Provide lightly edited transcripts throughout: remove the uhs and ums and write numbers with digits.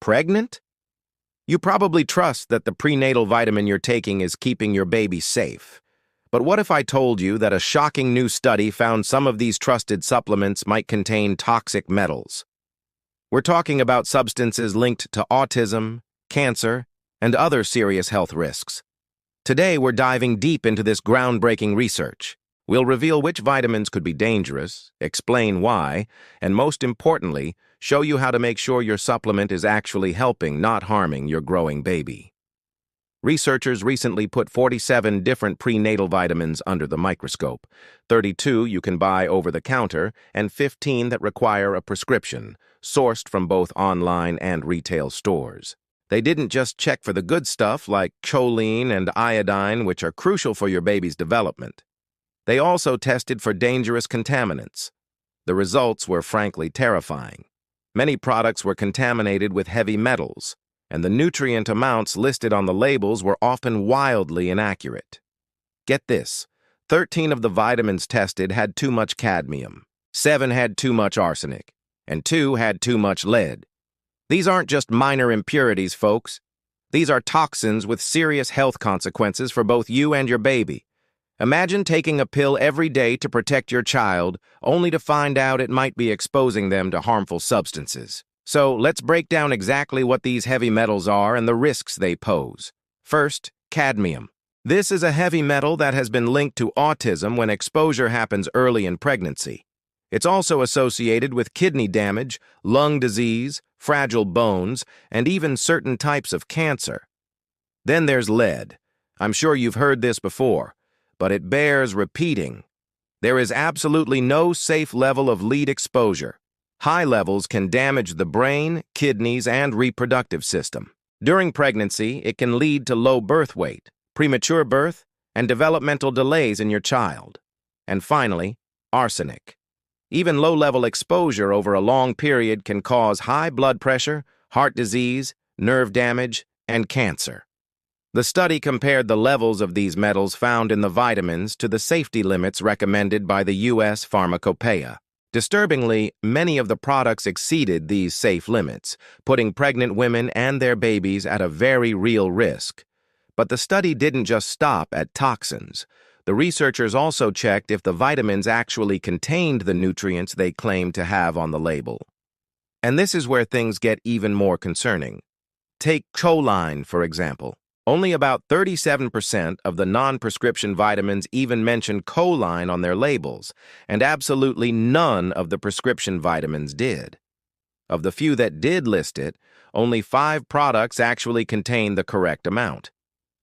pregnant? You probably trust that the prenatal vitamin you're taking is keeping your baby safe. But what if I told you that a shocking new study found some of these trusted supplements might contain toxic metals? We're talking about substances linked to autism, cancer, and other serious health risks. Today, we're diving deep into this groundbreaking research. We'll reveal which vitamins could be dangerous, explain why, and most importantly, show you how to make sure your supplement is actually helping, not harming your growing baby. Researchers recently put 47 different prenatal vitamins under the microscope. 32 you can buy over the counter, and 15 that require a prescription, sourced from both online and retail stores. They didn't just check for the good stuff like choline and iodine, which are crucial for your baby's development. They also tested for dangerous contaminants. The results were frankly terrifying. Many products were contaminated with heavy metals, and the nutrient amounts listed on the labels were often wildly inaccurate. Get this, 13 of the vitamins tested had too much cadmium, 7 had too much arsenic, and 2 had too much lead. These aren't just minor impurities, folks. These are toxins with serious health consequences for both you and your baby. Imagine taking a pill every day to protect your child, only to find out it might be exposing them to harmful substances. So let's break down exactly what these heavy metals are and the risks they pose. First, cadmium. This is a heavy metal that has been linked to autism when exposure happens early in pregnancy. It's also associated with kidney damage, lung disease, fragile bones, and even certain types of cancer. Then there's lead. I'm sure you've heard this before, but it bears repeating. There is absolutely no safe level of lead exposure. High levels can damage the brain, kidneys, and reproductive system. During pregnancy, it can lead to low birth weight, premature birth, and developmental delays in your child. And finally, arsenic. Even low-level exposure over a long period can cause high blood pressure, heart disease, nerve damage, and cancer. The study compared the levels of these metals found in the vitamins to the safety limits recommended by the U.S. Pharmacopeia. Disturbingly, many of the products exceeded these safe limits, putting pregnant women and their babies at a very real risk. But the study didn't just stop at toxins. The researchers also checked if the vitamins actually contained the nutrients they claimed to have on the label. And this is where things get even more concerning. Take choline, for example. Only about 37% of the non-prescription vitamins even mention choline on their labels, and absolutely none of the prescription vitamins did. Of the few that did list it, only 5 products actually contained the correct amount.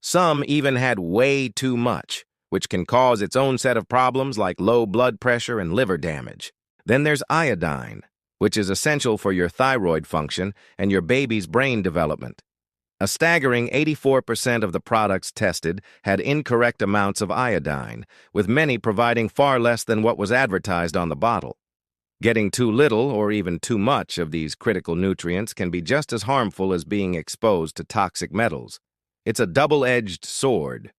Some even had way too much, which can cause its own set of problems like low blood pressure and liver damage. Then there's iodine, which is essential for your thyroid function and your baby's brain development. A staggering 84% of the products tested had incorrect amounts of iodine, with many providing far less than what was advertised on the bottle. Getting too little or even too much of these critical nutrients can be just as harmful as being exposed to toxic metals. It's a double-edged sword.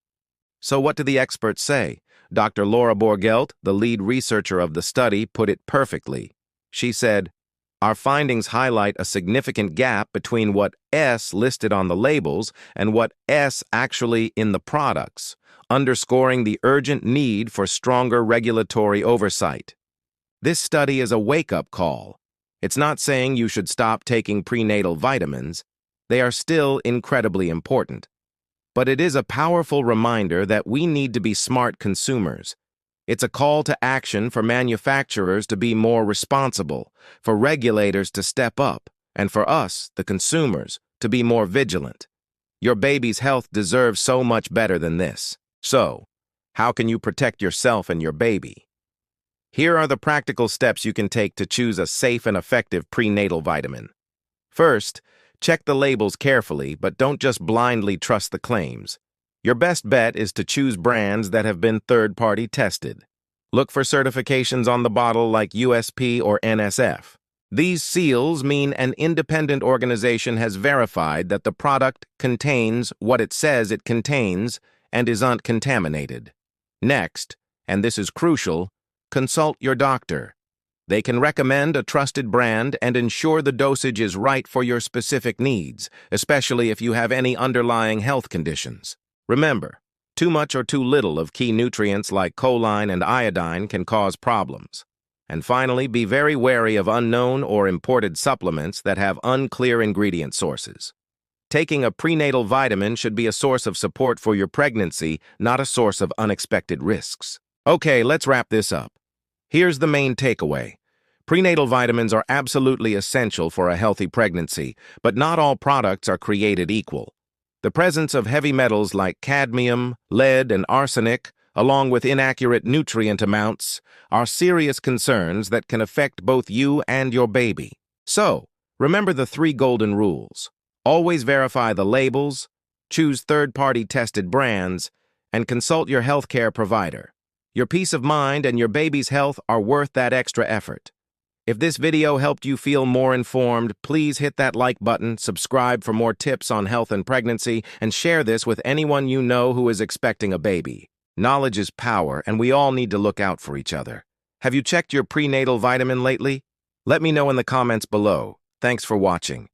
So what do the experts say? Dr. Laura Borgelt, the lead researcher of the study, put it perfectly. She said, "Our findings highlight a significant gap between what S listed on the labels and what S actually in the products, underscoring the urgent need for stronger regulatory oversight." This study is a wake-up call. It's not saying you should stop taking prenatal vitamins. They are still incredibly important. But it is a powerful reminder that we need to be smart consumers. It's a call to action for manufacturers to be more responsible, for regulators to step up, and for us, the consumers, to be more vigilant. Your baby's health deserves so much better than this. So, how can you protect yourself and your baby? Here are the practical steps you can take to choose a safe and effective prenatal vitamin. First, check the labels carefully, but don't just blindly trust the claims. Your best bet is to choose brands that have been third-party tested. Look for certifications on the bottle like USP or NSF. These seals mean an independent organization has verified that the product contains what it says it contains and is uncontaminated. Next, and this is crucial, consult your doctor. They can recommend a trusted brand and ensure the dosage is right for your specific needs, especially if you have any underlying health conditions. Remember, too much or too little of key nutrients like choline and iodine can cause problems. And finally, be very wary of unknown or imported supplements that have unclear ingredient sources. Taking a prenatal vitamin should be a source of support for your pregnancy, not a source of unexpected risks. Okay, let's wrap this up. Here's the main takeaway. Prenatal vitamins are absolutely essential for a healthy pregnancy, but not all products are created equal. The presence of heavy metals like cadmium, lead, and arsenic, along with inaccurate nutrient amounts, are serious concerns that can affect both you and your baby. So, remember the 3 golden rules. Always verify the labels, choose third-party tested brands, and consult your healthcare provider. Your peace of mind and your baby's health are worth that extra effort. If this video helped you feel more informed, please hit that like button, subscribe for more tips on health and pregnancy, and share this with anyone you know who is expecting a baby. Knowledge is power, and we all need to look out for each other. Have you checked your prenatal vitamin lately? Let me know in the comments below. Thanks for watching.